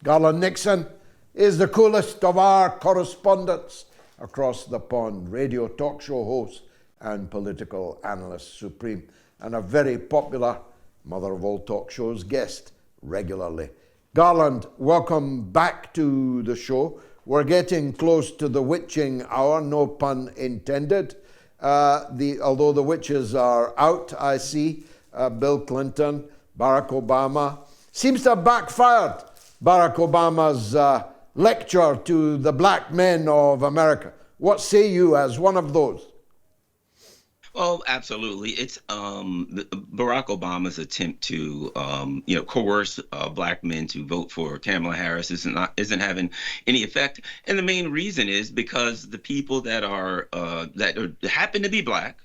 Garland Nixon is the coolest of our correspondents across the pond, radio talk show host and political analyst supreme, and a very popular mother of all talk shows guest regularly. Garland, welcome back to the show. We're getting close to the witching hour, no pun intended. Although the witches are out, I see. Bill Clinton, Barack Obama. Seems to have backfired, Barack Obama's lecture to the black men of America. What say you as one of those? Oh, absolutely. It's Barack Obama's attempt to, coerce black men to vote for Kamala Harris isn't having any effect, and the main reason is because the people that happen to be black,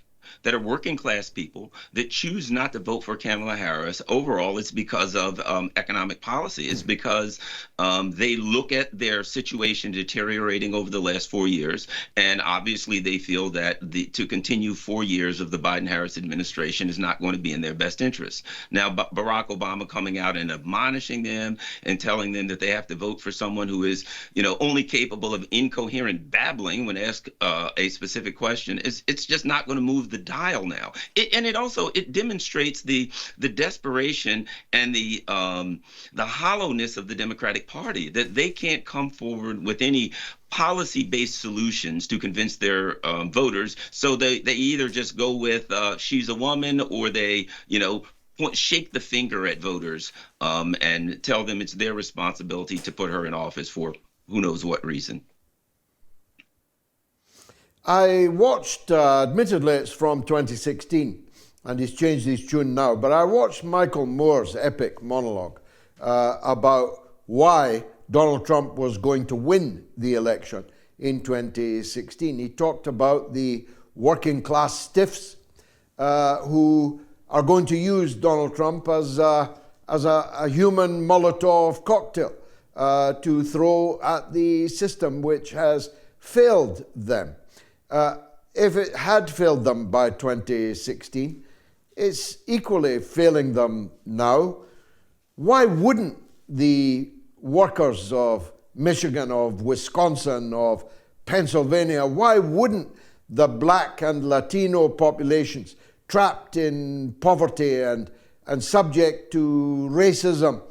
that are working class people that choose not to vote for Kamala Harris, overall, it's because of economic policy. It's because they look at their situation deteriorating over the last 4 years, and obviously they feel that to continue 4 years of the Biden-Harris administration is not going to be in their best interest. Now, Barack Obama coming out and admonishing them and telling them that they have to vote for someone who is, only capable of incoherent babbling when asked a specific question, it's just not going to move the dial now. It demonstrates the desperation and the hollowness of the Democratic Party, that they can't come forward with any policy-based solutions to convince their voters. So they either just go with she's a woman, or they shake the finger at voters and tell them it's their responsibility to put her in office for who knows what reason. I watched, admittedly it's from 2016, and he's changed his tune now, but I watched Michael Moore's epic monologue about why Donald Trump was going to win the election in 2016. He talked about the working class stiffs who are going to use Donald Trump as a human Molotov cocktail to throw at the system which has failed them. If it had failed them by 2016, it's equally failing them now. Why wouldn't the workers of Michigan, of Wisconsin, of Pennsylvania, why wouldn't the black and Latino populations trapped in poverty and subject to racism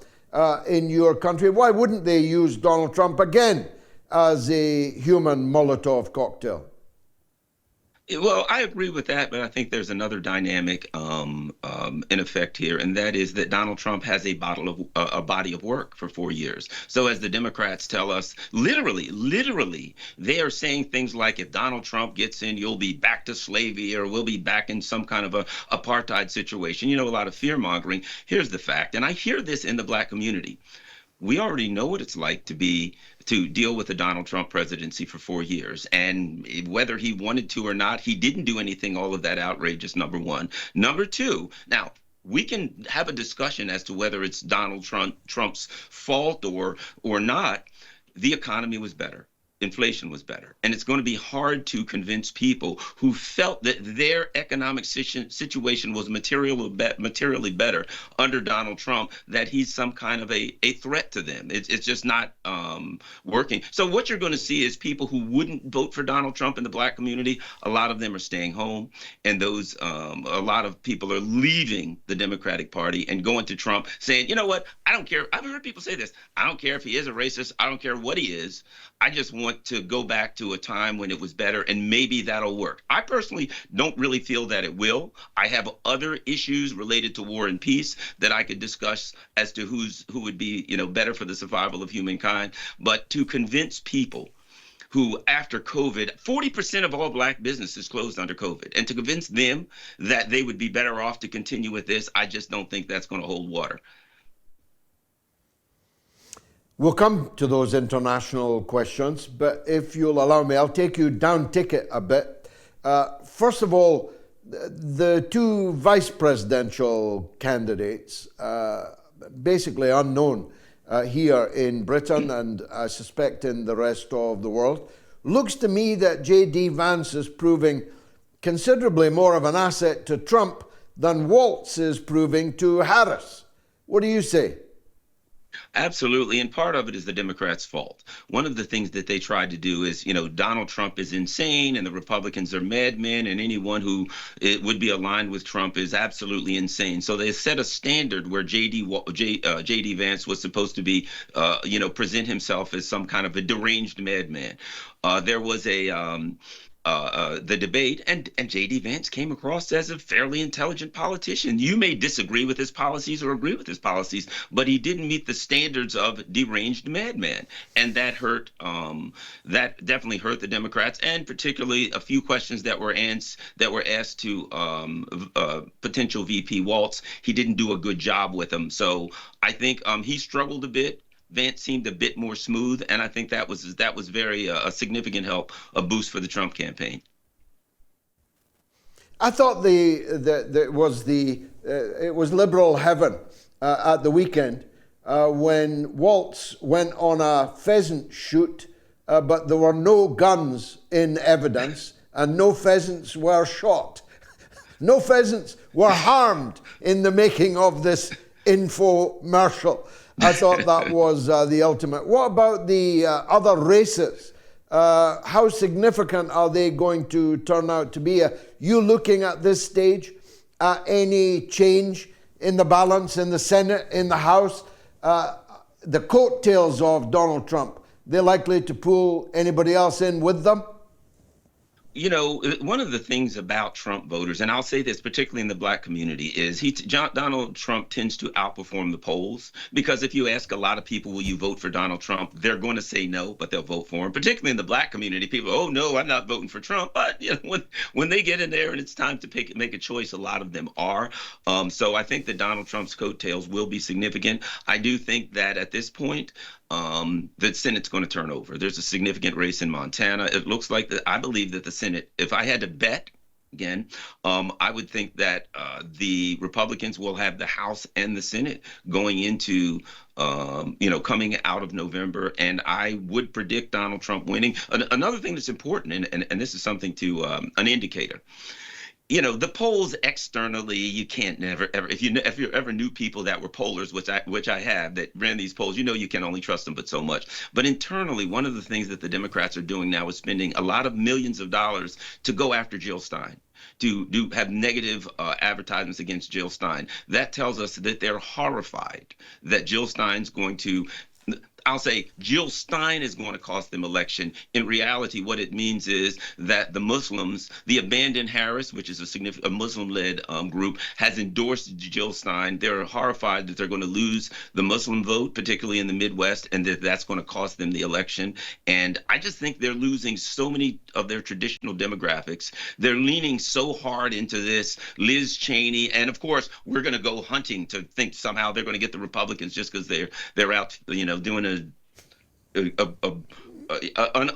in your country, why wouldn't they use Donald Trump again as a human Molotov cocktail? Well, I agree with that, but I think there's another dynamic in effect here, and that is that Donald Trump has a body of work for 4 years. So as the Democrats tell us, literally, they are saying things like, if Donald Trump gets in, you'll be back to slavery, or we'll be back in some kind of a apartheid situation. A lot of fear mongering. Here's the fact, and I hear this in the black community. We already know what it's like to deal with the Donald Trump presidency for 4 years. And whether he wanted to or not, he didn't do anything all of that outrageous, number one. Number two, now, we can have a discussion as to whether it's Donald Trump's fault or not. The economy was better. Inflation was better. And it's going to be hard to convince people who felt that their economic situation was materially better under Donald Trump, that he's some kind of a threat to them. It's just not working. So what you're going to see is people who wouldn't vote for Donald Trump in the black community, a lot of them are staying home. And those a lot of people are leaving the Democratic Party and going to Trump, saying, you know what, I don't care. I've heard people say this. I don't care if he is a racist. I don't care what he is. I just want to go back to a time when it was better, and maybe that'll work. I personally don't really feel that it will. I have other issues related to war and peace that I could discuss as to who would be, better for the survival of humankind. But to convince people who, after COVID, 40% of all black businesses closed under COVID, and to convince them that they would be better off to continue with this, I just don't think that's going to hold water. We'll come to those international questions, but if you'll allow me, I'll take you down ticket a bit. First of all, the two vice presidential candidates, basically unknown here in Britain and I suspect in the rest of the world, looks to me that J.D. Vance is proving considerably more of an asset to Trump than Waltz is proving to Harris. What do you say? Absolutely. And part of it is the Democrats' fault. One of the things that they tried to do is, Donald Trump is insane and the Republicans are madmen, and anyone who would be aligned with Trump is absolutely insane. So they set a standard where JD Vance was supposed to be, present himself as some kind of a deranged madman. There was the debate, and J.D. Vance came across as a fairly intelligent politician. You may disagree with his policies or agree with his policies, but he didn't meet the standards of deranged madman, and that hurt. That definitely hurt the Democrats, and particularly a few questions that were asked to potential VP Waltz. He didn't do a good job with them, so I think he struggled a bit. Vance seemed a bit more smooth, and I think that was very a significant help, a boost for the Trump campaign. I thought it was liberal heaven at the weekend when Waltz went on a pheasant shoot, but there were no guns in evidence and no pheasants were shot. No pheasants were harmed in the making of this infomercial. I thought that was the ultimate. What about the other races? How significant are they going to turn out to be? Are you looking at this stage at any change in the balance in the Senate, in the House? The coattails of Donald Trump, they're likely to pull anybody else in with them? One of the things about Trump voters, and I'll say this particularly in the Black community, is Donald Trump tends to outperform the polls, because if you ask a lot of people, will you vote for Donald Trump, they're going to say no, but they'll vote for him. Particularly in the Black community, people, oh no, I'm not voting for Trump. But when they get in there and it's time to make a choice, a lot of them are. So I think that Donald Trump's coattails will be significant. I do think that at this point, the Senate's going to turn over. There's a significant race in Montana. It looks like I believe that the Senate, if I had to bet again, I would think that the Republicans will have the House and the Senate going into, coming out of November. And I would predict Donald Trump winning. Another thing that's important, and this is something to an indicator. The polls externally, you can't never ever, if you ever knew people that were pollers, which I have, that ran these polls, you can only trust them but so much. But internally, one of the things that the Democrats are doing now is spending a lot of millions of dollars to go after Jill Stein, to have negative advertisements against Jill Stein. That tells us that they're horrified that Jill Stein's going to, I'll say Jill Stein is going to cost them election. In reality, what it means is that the Muslims, the Abandon Harris, which is a Muslim-led group, has endorsed Jill Stein. They're horrified that they're going to lose the Muslim vote, particularly in the Midwest, and that's going to cost them the election. And I just think they're losing so many of their traditional demographics. They're leaning so hard into this Liz Cheney, and of course, we're going to go hunting to think somehow they're going to get the Republicans just because they're out, doing an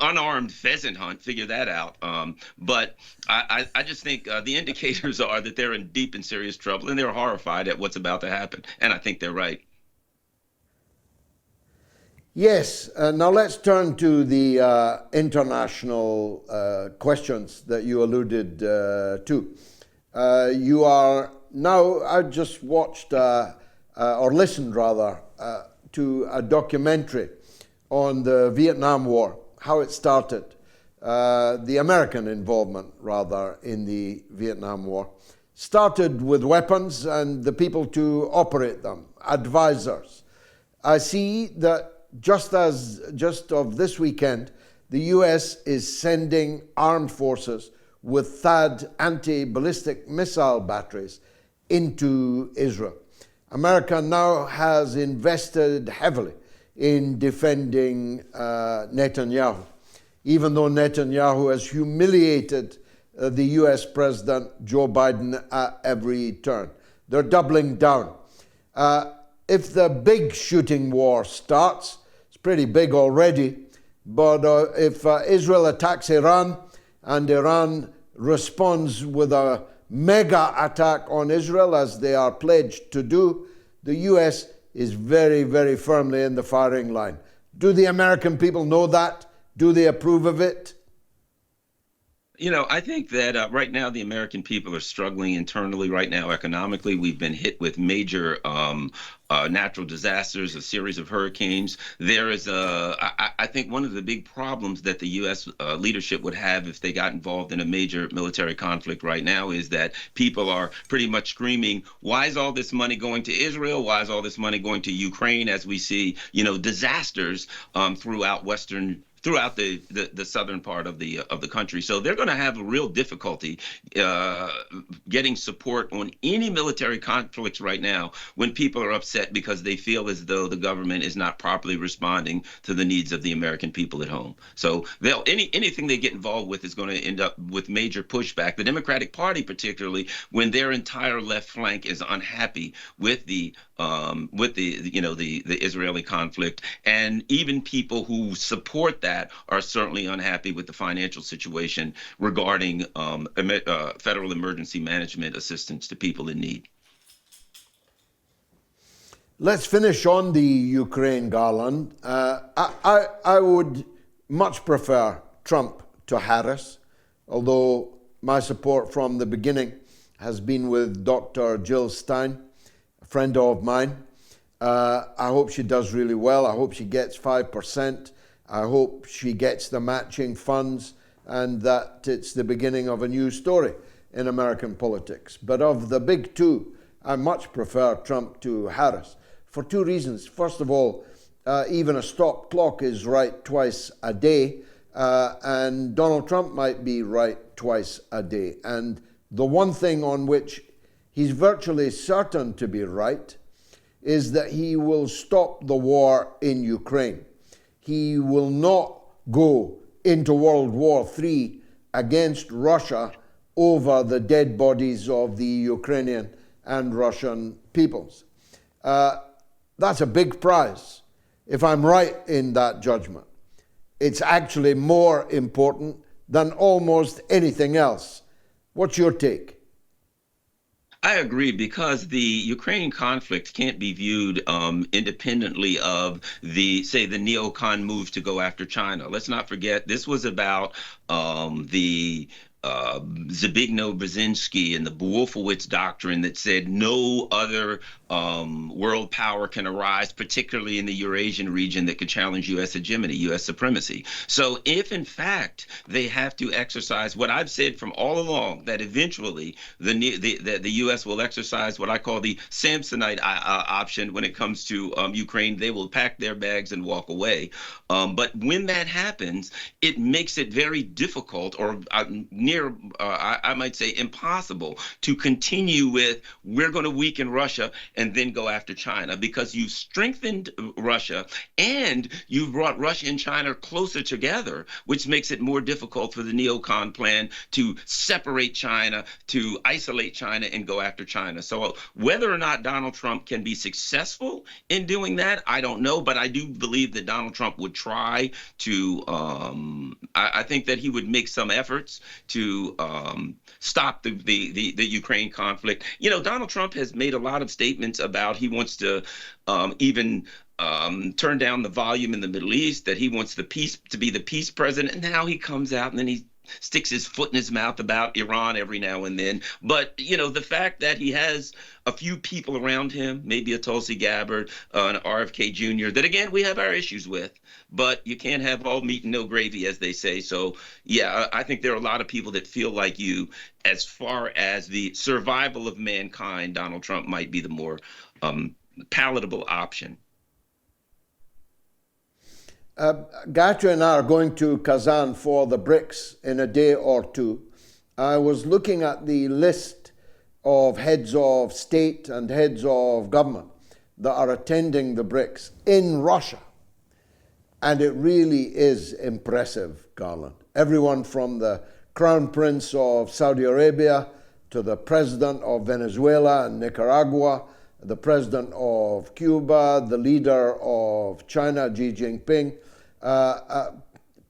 unarmed pheasant hunt, figure that out. But I just think the indicators are that they're in deep and serious trouble, and they're horrified at what's about to happen. And I think they're right. Yes. Now let's turn to the international questions that you alluded to. You are now, I just watched, or listened rather, to a documentary on the Vietnam War, how it started, the American involvement, rather, in the Vietnam War. Started with weapons and the people to operate them, advisors. I see that just of this weekend, the US is sending armed forces with THAAD anti-ballistic missile batteries into Israel. America now has invested heavily in defending Netanyahu, even though Netanyahu has humiliated the US President Joe Biden at every turn. They're doubling down. If the big shooting war starts, it's pretty big already, but if Israel attacks Iran and Iran responds with a mega attack on Israel, as they are pledged to do, the US is very, very firmly in the firing line. Do the American people know that? Do they approve of it? I think that right now the American people are struggling internally right now economically. We've been hit with major natural disasters, a series of hurricanes. There is I think one of the big problems that the U.S. Leadership would have if they got involved in a major military conflict right now is that people are pretty much screaming, why is all this money going to Israel? Why is all this money going to Ukraine, as we see, disasters throughout the southern part of the country. So they're going to have a real difficulty getting support on any military conflicts right now when people are upset because they feel as though the government is not properly responding to the needs of the American people at home. So anything they get involved with is going to end up with major pushback. The Democratic Party, particularly when their entire left flank is unhappy with the Israeli conflict, and even people who support that are certainly unhappy with the financial situation regarding federal emergency management assistance to people in need. Let's finish on the Ukraine, Garland. I would much prefer Trump to Harris, although my support from the beginning has been with Dr. Jill Stein, a friend of mine. I hope she does really well. I hope she gets 5%. I hope she gets the matching funds, and that it's the beginning of a new story in American politics. But of the big two, I much prefer Trump to Harris for two reasons. First of all, even a stop clock is right twice a day, and Donald Trump might be right twice a day. And the one thing on which he's virtually certain to be right is that he will stop the war in Ukraine. He will not go into World War III against Russia over the dead bodies of the Ukrainian and Russian peoples. That's a big prize, if I'm right in that judgment. It's actually more important than almost anything else. What's your take? I agree, because the Ukraine conflict can't be viewed independently of the neocon move to go after China. Let's not forget, this was about the Zbigniew Brzezinski and the Wolfowitz doctrine that said no other world power can arise, particularly in the Eurasian region, that could challenge U.S. hegemony, U.S. supremacy. So if, in fact, they have to exercise what I've said from all along, that eventually the U.S. will exercise what I call the Samsonite option when it comes to Ukraine, they will pack their bags and walk away. But when that happens, it makes it very difficult, or I might say impossible, to continue with, we're going to weaken Russia and then go after China, because you've strengthened Russia and you've brought Russia and China closer together, which makes it more difficult for the neocon plan to separate China, to isolate China and go after China. So whether or not Donald Trump can be successful in doing that, I don't know, but I do believe that Donald Trump would try to, I think that he would make some efforts to stop the Ukraine conflict. Donald Trump has made a lot of statements about he wants to even turn down the volume in the Middle East, that he wants the peace to be the peace president. And now he comes out and then he sticks his foot in his mouth about Iran every now and then. But, the fact that he has a few people around him, maybe a Tulsi Gabbard, an RFK Jr., that, again, we have our issues with. But you can't have all meat and no gravy, as they say. So, yeah, I think there are a lot of people that feel like you. As far as the survival of mankind, Donald Trump might be the more palatable option. Gatra and I are going to Kazan for the BRICS in a day or two. I was looking at the list of heads of state and heads of government that are attending the BRICS in Russia. And it really is impressive, Garland. Everyone from the Crown Prince of Saudi Arabia to the President of Venezuela and Nicaragua, the President of Cuba, the leader of China, Xi Jinping,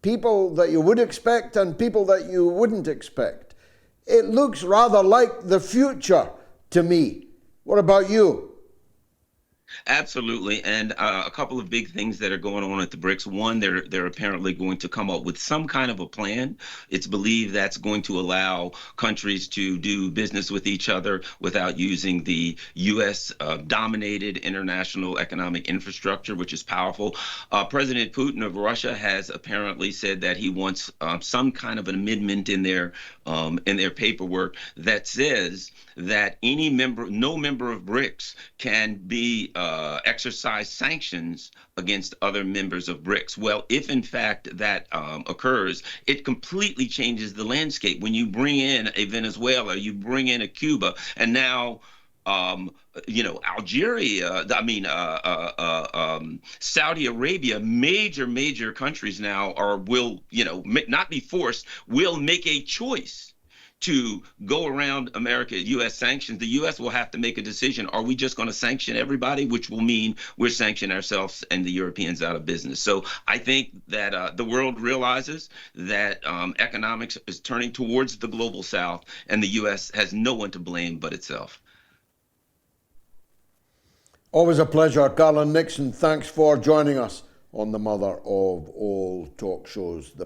people that you would expect and people that you wouldn't expect. It looks rather like the future to me. What about you? Absolutely, and a couple of big things that are going on at the BRICS. One, they're apparently going to come up with some kind of a plan. It's believed that's going to allow countries to do business with each other without using the U.S. Dominated international economic infrastructure, which is powerful. President Putin of Russia has apparently said that he wants some kind of an amendment in their paperwork that says that no member of BRICS can be exercise sanctions against other members of BRICS. Well, if in fact that occurs, it completely changes the landscape. When you bring in a Venezuela, you bring in a Cuba, and now Algeria, Saudi Arabia, major countries now will, not be forced, will make a choice to go around U.S. sanctions. The U.S. will have to make a decision. Are we just going to sanction everybody, which will mean we're sanctioning ourselves and the Europeans out of business? So I think that the world realizes that economics is turning towards the global South, and the U.S. has no one to blame but itself. Always a pleasure. Garland Nixon, thanks for joining us on the mother of all talk shows.